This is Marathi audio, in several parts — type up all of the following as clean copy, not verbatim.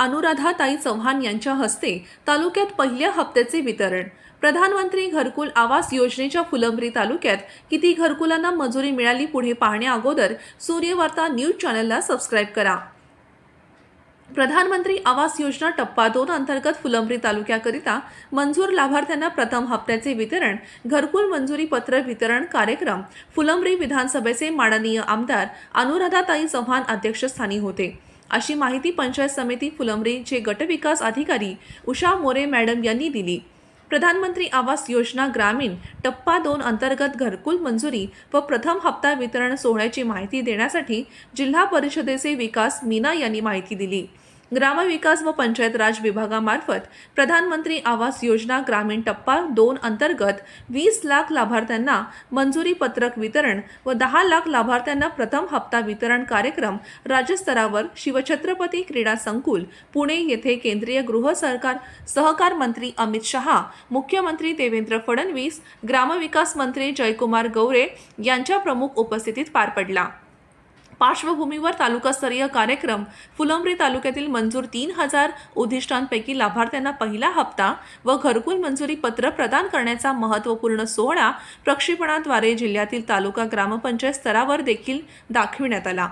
अनुराधाताई चव्हाण यांच्या हस्ते तालुक्यात पहिल्या हप्त्याचे वितरण। प्रधानमंत्री घरकुल आवास योजनेच्या फुलंब्री तालुक्यात किती घरकुलांना मंजुरी मिळाली पुढे पाहण्या अगोदर सूर्यवार्ता न्यूज चॅनलला सबस्क्राइब करा। प्रधानमंत्री आवास योजना टप्पा 2 अंतर्गत फुलंब्री तालुक्याकरिता मंजूर लाभार्थ्यांना प्रथम हप्त्याचे वितरण घरकुल मंजुरी पत्र वितरण कार्यक्रम फुलंब्री विधानसभेचे माननीय आमदार अनुराधाताई चव्हाण अध्यक्षस्थानी होते, अशी माहिती पंचायत समिती फुलंब्रीचे गटविकास अधिकारी उषा मोरे मॅडम यांनी दिली। प्रधानमंत्री आवास योजना ग्रामीण टप्पा 2 अंतर्गत घरकुल मंजुरी व प्रथम हप्ता वितरण सोहळ्याची माहिती देण्यासाठी जिल्हा परिषदेचे विकास मीना यांनी माहिती दिली। ग्रामविकास व पंचायत राज विभागामार्फत प्रधानमंत्री आवास योजना ग्रामीण टप्पा 2 अंतर्गत 20 लाख लाभार्थ्यांना मंजुरी पत्रक वितरण व 10 लाख लाभार्थ्यांना प्रथम हप्ता वितरण कार्यक्रम राज्यस्तरावर शिवछत्रपती क्रीडा संकुल पुणे येथे केंद्रीय गृह सहकार मंत्री अमित शहा, मुख्यमंत्री देवेंद्र फडणवीस, ग्रामविकास मंत्री जयकुमार गौरे यांच्या प्रमुख उपस्थितीत पार पडला। पार्श्वभूमीवर तालुकास्तरीय कार्यक्रम फुलंब्री तालुक्यातील मंजूर 3000 उद्दिष्टांपैकी लाभार्थ्यांना पहिला हप्ता व घरकुल मंजुरी पत्र प्रदान करण्याचा महत्त्वपूर्ण सोहळा प्रक्षेपणाद्वारे जिल्ह्यातील तालुका ग्रामपंचायत स्तरावर देखील दाखविण्यात आला।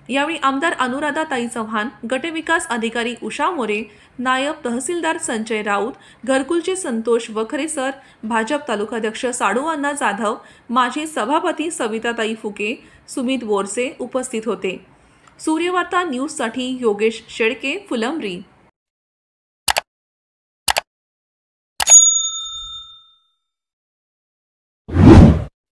यावेळी आमदार अनुराधाताई चव्हाण, गटविकास अधिकारी उषा मोरे, नायब तहसीलदार संजय राऊत, घरकुलचे संतोष वखरे सर, भाजप तालुकाध्यक्ष साडूअण्णा जाधव, माजी सभापती सविताताई फुके, सुमित बोरसे उपस्थित होते। सूर्यवार्ता न्यूजसाठी योगेश शेळके, फुलंब्री।